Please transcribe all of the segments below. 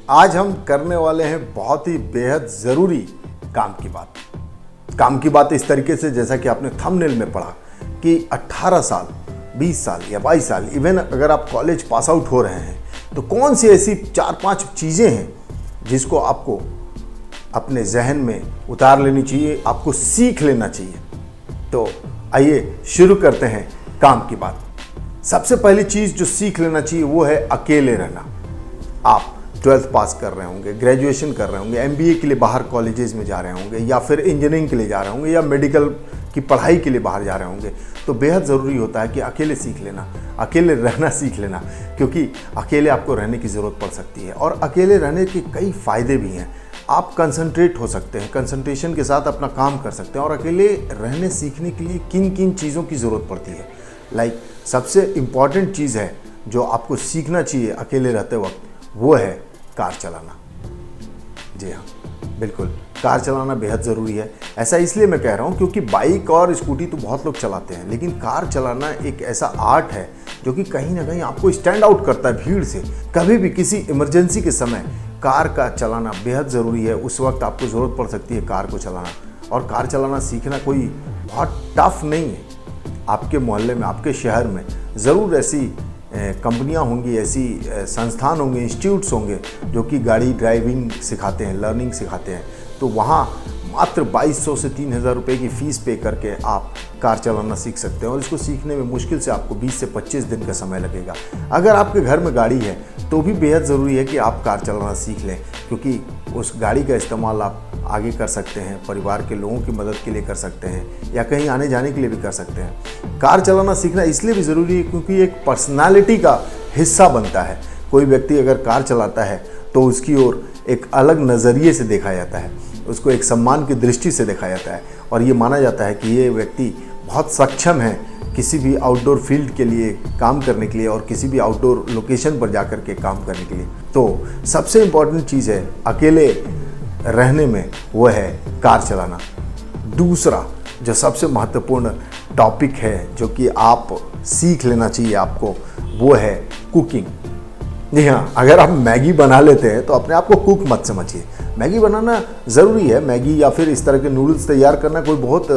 आज हम करने वाले हैं बहुत ही बेहद ज़रूरी काम की बात। काम की बात इस तरीके से, जैसा कि आपने थंबनेल में पढ़ा कि 18 साल, 20 साल या 22 साल, इवन अगर आप कॉलेज पास आउट हो रहे हैं तो कौन सी ऐसी 4-5 चीज़ें हैं जिसको आपको अपने जहन में उतार लेनी चाहिए, आपको सीख लेना चाहिए। तो आइए शुरू करते हैं काम की बात। सबसे पहली चीज़ जो सीख लेना चाहिए वो है अकेले रहना। आप 12th पास कर रहे होंगे, ग्रेजुएशन कर रहे होंगे, MBA के लिए बाहर कॉलेजेस में जा रहे होंगे, या फिर इंजीनियरिंग के लिए जा रहे होंगे, या मेडिकल की पढ़ाई के लिए बाहर जा रहे होंगे, तो बेहद ज़रूरी होता है कि अकेले सीख लेना, अकेले रहना सीख लेना, क्योंकि अकेले आपको रहने की ज़रूरत पड़ सकती है। और अकेले रहने के कई फ़ायदे भी हैं। आप कंसंट्रेट हो सकते हैं, कंसंट्रेशन के साथ अपना काम कर सकते हैं। और अकेले रहने सीखने के लिए किन किन चीज़ों की ज़रूरत पड़ती है, सबसे इम्पॉर्टेंट चीज़ है जो आपको सीखना चाहिए अकेले रहते वक्त, वो है कार चलाना। जी हाँ, बिल्कुल, कार चलाना बेहद ज़रूरी है। ऐसा इसलिए मैं कह रहा हूँ क्योंकि बाइक और स्कूटी तो बहुत लोग चलाते हैं, लेकिन कार चलाना एक ऐसा आर्ट है जो कि कहीं ना कहीं आपको स्टैंड आउट करता है भीड़ से। कभी भी किसी इमरजेंसी के समय कार का चलाना बेहद ज़रूरी है। उस वक्त आपको ज़रूरत पड़ सकती है कार को चलाना। और कार चलाना सीखना कोई बहुत टफ नहीं है। आपके मोहल्ले में, आपके शहर में ज़रूर ऐसी कंपनियां होंगी, ऐसी संस्थान होंगे, इंस्टीट्यूट्स होंगे जो कि गाड़ी ड्राइविंग सिखाते हैं, लर्निंग सिखाते हैं। तो वहाँ मात्र 2200 से 3000 रुपये की फ़ीस पे करके आप कार चलाना सीख सकते हैं। और इसको सीखने में मुश्किल से आपको 20 से 25 दिन का समय लगेगा। अगर आपके घर में गाड़ी है तो भी बेहद ज़रूरी है कि आप कार चलाना सीख लें, क्योंकि उस गाड़ी का इस्तेमाल आप आगे कर सकते हैं, परिवार के लोगों की मदद के लिए कर सकते हैं, या कहीं आने जाने के लिए भी कर सकते हैं। कार चलाना सीखना इसलिए भी ज़रूरी है क्योंकि एक पर्सनालिटी का हिस्सा बनता है। कोई व्यक्ति अगर कार चलाता है तो उसकी ओर एक अलग नज़रिए से देखा जाता है, उसको एक सम्मान की दृष्टि से देखा जाता है, और ये माना जाता है कि ये व्यक्ति बहुत सक्षम है किसी भी आउटडोर फील्ड के लिए काम करने के लिए और किसी भी आउटडोर लोकेशन पर जाकर के काम करने के लिए। तो सबसे इम्पॉर्टेंट चीज़ है अकेले रहने में, वो है कार चलाना। दूसरा जो सबसे महत्वपूर्ण टॉपिक है जो कि आप सीख लेना चाहिए आपको, वो है कुकिंग। जी हाँ, अगर आप मैगी बना लेते हैं तो अपने आप को कुक मत समझिए। मैगी बनाना ज़रूरी है। मैगी या फिर इस तरह के नूडल्स तैयार करना कोई बहुत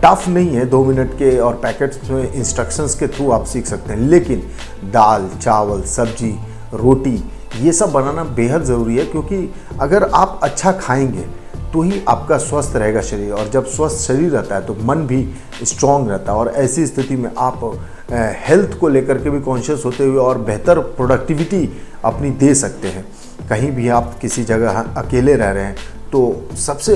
टफ नहीं है। 2 मिनट के और पैकेट्स में इंस्ट्रक्शंस के थ्रू आप सीख सकते हैं। लेकिन दाल, चावल, सब्जी, रोटी, ये सब बनाना बेहद ज़रूरी है, क्योंकि अगर आप अच्छा खाएंगे तो ही आपका स्वस्थ रहेगा शरीर, और जब स्वस्थ शरीर रहता है तो मन भी स्ट्रांग रहता है। और ऐसी स्थिति में आप हेल्थ को लेकर के भी कॉन्शियस होते हुए और बेहतर प्रोडक्टिविटी अपनी दे सकते हैं। कहीं भी आप किसी जगह अकेले रह रहे हैं तो सबसे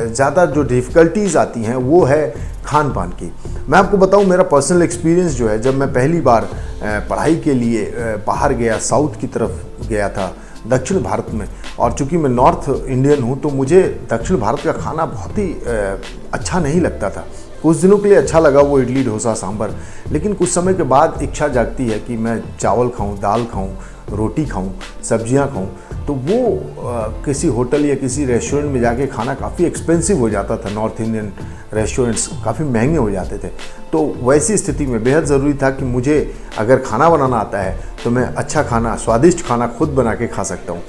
ज़्यादा जो डिफ़िकल्टीज़ आती हैं वो है खान पान की। मैं आपको बताऊं, मेरा पर्सनल एक्सपीरियंस जो है, जब मैं पहली बार पढ़ाई के लिए बाहर गया, साउथ की तरफ गया था, दक्षिण भारत में, और चूंकि मैं नॉर्थ इंडियन हूँ तो मुझे दक्षिण भारत का खाना बहुत ही अच्छा नहीं लगता था। कुछ दिनों के लिए अच्छा लगा, वो इडली, डोसा, सांभर, लेकिन कुछ समय के बाद इच्छा जागती है कि मैं चावल खाऊं, दाल खाऊं, रोटी खाऊं, सब्जियां खाऊं। तो वो किसी होटल या किसी रेस्टोरेंट में जाके खाना काफ़ी एक्सपेंसिव हो जाता था। नॉर्थ इंडियन रेस्टोरेंट्स काफ़ी महंगे हो जाते थे। तो वैसी स्थिति में बेहद ज़रूरी था कि मुझे अगर खाना बनाना आता है तो मैं अच्छा खाना, स्वादिष्ट खाना खुद बना के खा सकता हूँ।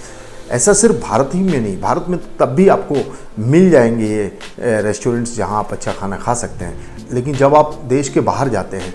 ऐसा सिर्फ भारत ही में नहीं, भारत में तब भी आपको मिल जाएंगे ये रेस्टोरेंट्स जहाँ आप अच्छा खाना खा सकते हैं। लेकिन जब आप देश के बाहर जाते हैं,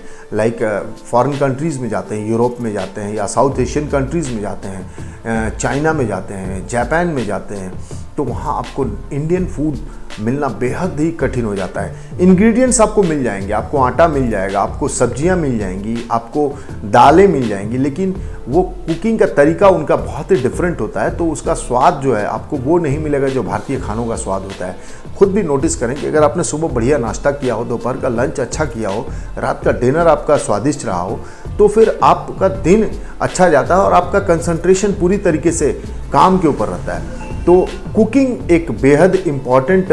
फॉरेन कंट्रीज़ में जाते हैं, यूरोप में जाते हैं, या साउथ एशियन कंट्रीज़ में जाते हैं, चाइना में जाते हैं, जापान में जाते हैं, तो वहाँ आपको इंडियन फूड मिलना बेहद ही कठिन हो जाता है। इंग्रेडिएंट्स आपको मिल जाएंगे, आपको आटा मिल जाएगा, आपको सब्जियां मिल जाएंगी, आपको दालें मिल जाएंगी, लेकिन वो कुकिंग का तरीका उनका बहुत ही डिफरेंट होता है। तो उसका स्वाद जो है आपको वो नहीं मिलेगा जो भारतीय खानों का स्वाद होता है। खुद भी नोटिस करें कि अगर आपने सुबह बढ़िया नाश्ता किया हो, दोपहर का लंच अच्छा किया हो, रात का डिनर आपका स्वादिष्ट रहा हो, तो फिर आपका दिन अच्छा जाता है और आपका कंसंट्रेशन पूरी तरीके से काम के ऊपर रहता है। तो कुकिंग एक बेहद इम्पॉर्टेंट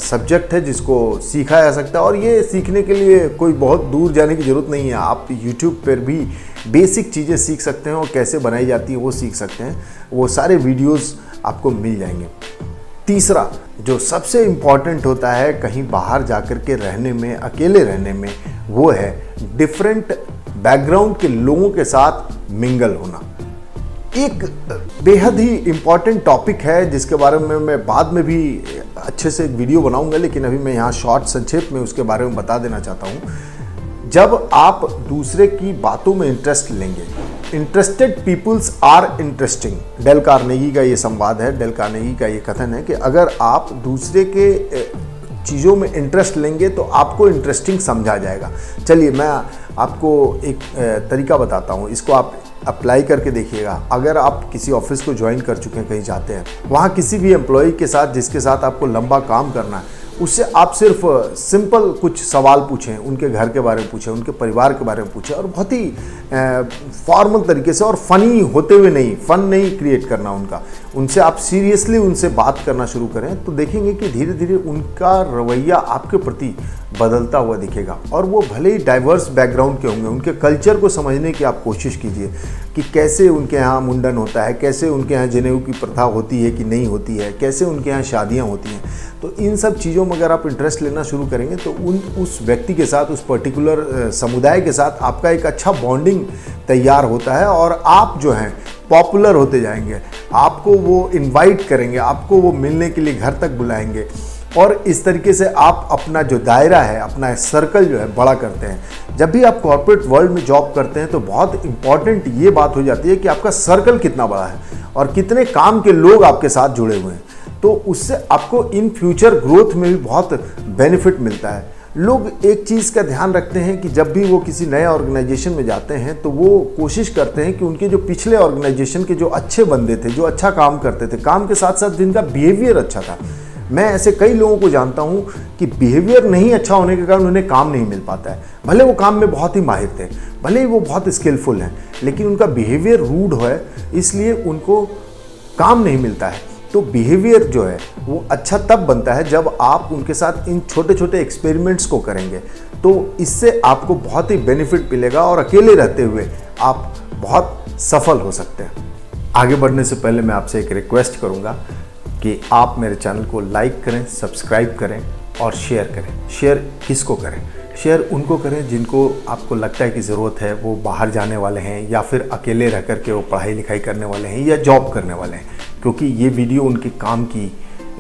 सब्जेक्ट है जिसको सीखा जा सकता है। और ये सीखने के लिए कोई बहुत दूर जाने की ज़रूरत नहीं है। आप YouTube पर भी बेसिक चीज़ें सीख सकते हैं और कैसे बनाई जाती है वो सीख सकते हैं। वो सारे वीडियोस आपको मिल जाएंगे। तीसरा जो सबसे इम्पॉर्टेंट होता है कहीं बाहर जाकर के रहने में, अकेले रहने में, वो है डिफरेंट बैकग्राउंड के लोगों के साथ मिंगल होना। एक बेहद ही इम्पॉर्टेंट टॉपिक है जिसके बारे में मैं बाद में भी अच्छे से एक वीडियो बनाऊंगा, लेकिन अभी मैं यहाँ शॉर्ट संक्षेप में उसके बारे में बता देना चाहता हूँ। जब आप दूसरे की बातों में इंटरेस्ट लेंगे, interested peoples are interesting, Dale Carnegie का ये संवाद है, डेल कार्नेगी का ये कथन है कि अगर आप दूसरे के चीज़ों में इंटरेस्ट लेंगे तो आपको इंटरेस्टिंग समझा जाएगा। चलिए मैं आपको एक तरीका बताता हूँ, इसको आप अप्लाई करके देखिएगा। अगर आप किसी ऑफिस को ज्वाइन कर चुके हैं, कहीं जाते हैं, वहाँ किसी भी एम्प्लॉय के साथ जिसके साथ आपको लंबा काम करना है, उससे आप सिर्फ सिंपल कुछ सवाल पूछें, उनके घर के बारे में पूछें, उनके परिवार के बारे में पूछें, और बहुत ही फॉर्मल तरीके से और फनी होते हुए नहीं, फन नहीं क्रिएट करना उनसे आप सीरियसली उनसे बात करना शुरू करें तो देखेंगे कि धीरे धीरे उनका रवैया आपके प्रति बदलता हुआ दिखेगा। और वो भले ही डाइवर्स बैकग्राउंड के होंगे, उनके कल्चर को समझने की आप कोशिश कीजिए कि कैसे उनके यहाँ मुंडन होता है, कैसे उनके यहाँ जनेऊ की प्रथा होती है कि नहीं होती है, कैसे उनके यहाँ शादियाँ होती हैं। तो इन सब चीज़ों में अगर आप इंटरेस्ट लेना शुरू करेंगे तो उस व्यक्ति के साथ, उस पर्टिकुलर समुदाय के साथ आपका एक अच्छा बॉन्डिंग तैयार होता है और आप जो हैं पॉपुलर होते जाएंगे। आपको वो इनवाइट करेंगे, आपको वो मिलने के लिए घर तक बुलाएंगे, और इस तरीके से आप अपना जो दायरा है, अपना सर्कल जो है बड़ा करते हैं। जब भी आप कॉर्पोरेट वर्ल्ड में जॉब करते हैं तो बहुत इंपॉर्टेंट ये बात हो जाती है कि आपका सर्कल कितना बड़ा है और कितने काम के लोग आपके साथ जुड़े हुए हैं। तो उससे आपको इन फ्यूचर ग्रोथ में भी बहुत बेनिफिट मिलता है। लोग एक चीज़ का ध्यान रखते हैं कि जब भी वो किसी नए ऑर्गेनाइजेशन में जाते हैं तो वो कोशिश करते हैं कि उनके जो पिछले ऑर्गेनाइजेशन के जो अच्छे बंदे थे, जो अच्छा काम करते थे, काम के साथ साथ जिनका बिहेवियर अच्छा था, मैं ऐसे कई लोगों को जानता हूं कि बिहेवियर नहीं अच्छा होने के कारण उन्हें काम नहीं मिल पाता है। भले वो काम में बहुत ही माहिर थे, भले ही वो बहुत स्किलफुल हैं, लेकिन उनका बिहेवियर रूड है, इसलिए उनको काम नहीं मिलता है। तो बिहेवियर जो है वो अच्छा तब बनता है जब आप उनके साथ इन छोटे छोटे एक्सपेरिमेंट्स को करेंगे, तो इससे आपको बहुत ही बेनिफिट मिलेगा और अकेले रहते हुए आप बहुत सफल हो सकते हैं। आगे बढ़ने से पहले मैं आपसे एक रिक्वेस्ट करूंगा कि आप मेरे चैनल को लाइक करें, सब्सक्राइब करें और शेयर करें। शेयर किसको करें? शेयर उनको करें जिनको आपको लगता है कि ज़रूरत है, वो बाहर जाने वाले हैं या फिर अकेले रह कर के वो पढ़ाई लिखाई करने वाले हैं या जॉब करने वाले हैं, क्योंकि ये वीडियो उनके काम की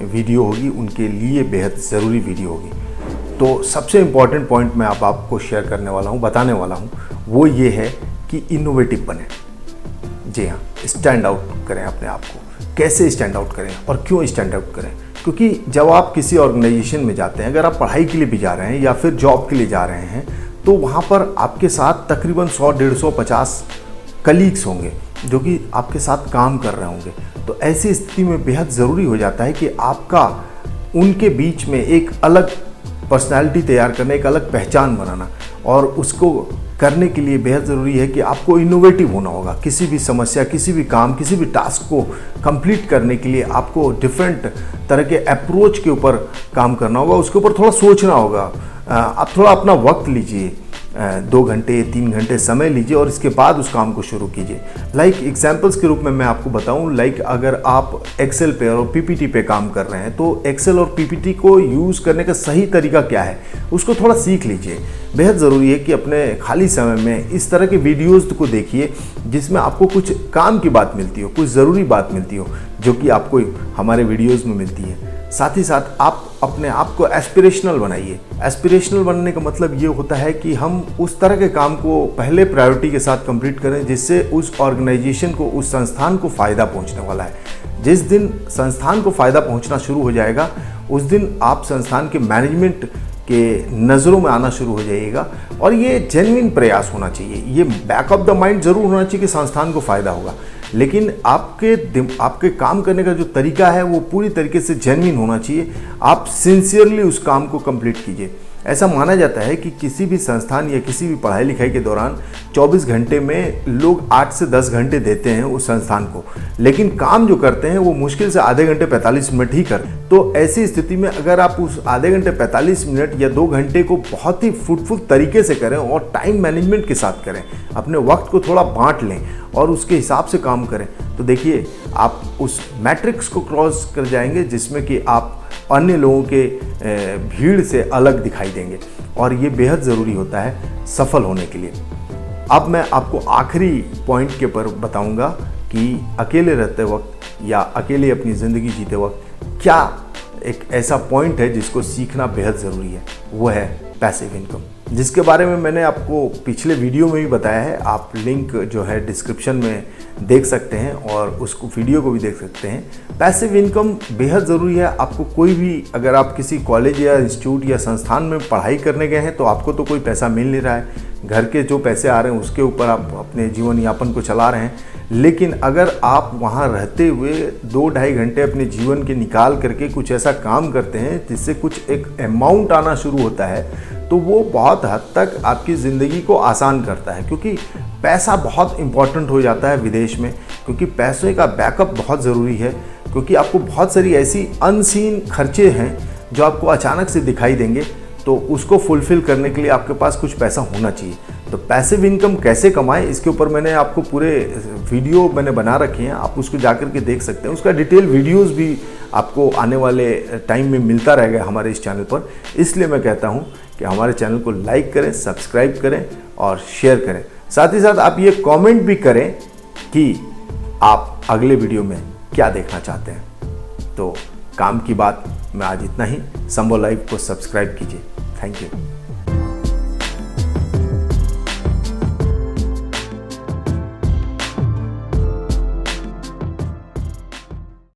वीडियो होगी, उनके लिए बेहद ज़रूरी वीडियो होगी। तो सबसे इम्पॉर्टेंट पॉइंट मैं आपको शेयर करने वाला हूँ, बताने वाला हूँ, वो ये है कि इनोवेटिव बने। जी हाँ, स्टैंड आउट करें अपने आप को। कैसे स्टैंड आउट करें और क्यों स्टैंड आउट करें? क्योंकि जब आप किसी ऑर्गेनाइजेशन में जाते हैं, अगर आप पढ़ाई के लिए भी जा रहे हैं या फिर जॉब के लिए जा रहे हैं, तो वहाँ पर आपके साथ तकरीबन 100, 150, 50 कलीग्स होंगे जो कि आपके साथ काम कर रहे होंगे। तो ऐसी स्थिति में बेहद ज़रूरी हो जाता है कि आपका उनके बीच में एक अलग पर्सनैलिटी तैयार करना, एक अलग पहचान बनाना, और उसको करने के लिए बेहद ज़रूरी है कि आपको इनोवेटिव होना होगा। किसी भी समस्या, किसी भी काम, किसी भी टास्क को कंप्लीट करने के लिए आपको डिफरेंट तरह के अप्रोच के ऊपर काम करना होगा, उसके ऊपर थोड़ा सोचना होगा। आप थोड़ा अपना वक्त लीजिए, 2 घंटे 3 घंटे समय लीजिए और इसके बाद उस काम को शुरू कीजिए। लाइक एग्जांपल्स के रूप में मैं आपको बताऊं, लाइक अगर आप एक्सेल पे और पीपीटी पे काम कर रहे हैं तो एक्सेल और पीपीटी को यूज़ करने का सही तरीका क्या है, उसको थोड़ा सीख लीजिए। बेहद ज़रूरी है कि अपने खाली समय में इस तरह के वीडियोज़ को देखिए जिसमें आपको कुछ काम की बात मिलती हो, कुछ ज़रूरी बात मिलती हो, जो कि आपको हमारे वीडियोज़ में मिलती है। साथ ही साथ आप अपने आप को एस्पिरेशनल बनाइए। एस्पिरेशनल बनने का मतलब ये होता है कि हम उस तरह के काम को पहले प्रायोरिटी के साथ कंप्लीट करें जिससे उस ऑर्गेनाइजेशन को, उस संस्थान को फ़ायदा पहुंचने वाला है। जिस दिन संस्थान को फ़ायदा पहुंचना शुरू हो जाएगा, उस दिन आप संस्थान के मैनेजमेंट के नज़रों में आना शुरू हो जाइएगा। और ये जेन्युइन प्रयास होना चाहिए, ये बैक ऑफ द माइंड ज़रूर होना चाहिए कि संस्थान को फ़ायदा होगा, लेकिन आपके काम करने का जो तरीका है वो पूरी तरीके से जेन्युइन होना चाहिए। आप सिंसियरली उस काम को कंप्लीट कीजिए। ऐसा माना जाता है कि किसी भी संस्थान या किसी भी पढ़ाई लिखाई के दौरान 24 घंटे में लोग 8 से 10 घंटे देते हैं उस संस्थान को, लेकिन काम जो करते हैं वो मुश्किल से आधे घंटे 45 मिनट ही करते हैं। तो ऐसी स्थिति में अगर आप उस आधे घंटे 45 मिनट या 2 घंटे को बहुत ही फ्रूटफुल तरीके से करें और टाइम मैनेजमेंट के साथ करें, अपने वक्त को थोड़ा बांट लें और उसके हिसाब से काम करें, तो देखिए आप उस मैट्रिक्स को क्रॉस कर जाएंगे जिसमें कि आप अन्य लोगों के भीड़ से अलग दिखाई देंगे, और ये बेहद ज़रूरी होता है सफल होने के लिए। अब मैं आपको आखिरी पॉइंट के पर बताऊंगा कि अकेले रहते वक्त या अकेले अपनी ज़िंदगी जीते वक्त क्या एक ऐसा पॉइंट है जिसको सीखना बेहद ज़रूरी है, वो है पैसिव इनकम, जिसके बारे में मैंने आपको पिछले वीडियो में भी बताया है। आप लिंक जो है डिस्क्रिप्शन में देख सकते हैं और उसको वीडियो को भी देख सकते हैं। पैसिव इनकम बेहद ज़रूरी है। आपको कोई भी, अगर आप किसी कॉलेज या इंस्टीट्यूट या संस्थान में पढ़ाई करने गए हैं तो आपको तो कोई पैसा मिल नहीं रहा है, घर के जो पैसे आ रहे हैं उसके ऊपर आप अपने जीवन यापन को चला रहे हैं। लेकिन अगर आप वहाँ रहते हुए 2-2.5 घंटे अपने जीवन के निकाल करके कुछ ऐसा काम करते हैं जिससे कुछ एक अमाउंट आना शुरू होता है, तो वो बहुत हद तक आपकी ज़िंदगी को आसान करता है। क्योंकि पैसा बहुत इम्पॉर्टेंट हो जाता है विदेश में, क्योंकि पैसे का बैकअप बहुत ज़रूरी है। क्योंकि आपको बहुत सारी ऐसी अनसीन खर्चे हैं जो आपको अचानक से दिखाई देंगे, तो उसको फुलफ़िल करने के लिए आपके पास कुछ पैसा होना चाहिए। तो पैसिव इनकम कैसे कमाएं, इसके ऊपर मैंने आपको पूरे वीडियो मैंने बना रखे हैं, आप उसको जाकर के देख सकते हैं। उसका डिटेल वीडियोस भी आपको आने वाले टाइम में मिलता रहेगा हमारे इस चैनल पर। इसलिए मैं कहता हूं कि हमारे चैनल को लाइक करें, सब्सक्राइब करें और शेयर करें। साथ ही साथ आप ये कमेंट भी करें कि आप अगले वीडियो में क्या देखना चाहते हैं। तो काम की बात में आज इतना ही। संभव लाइव को सब्सक्राइब कीजिए। Thank you.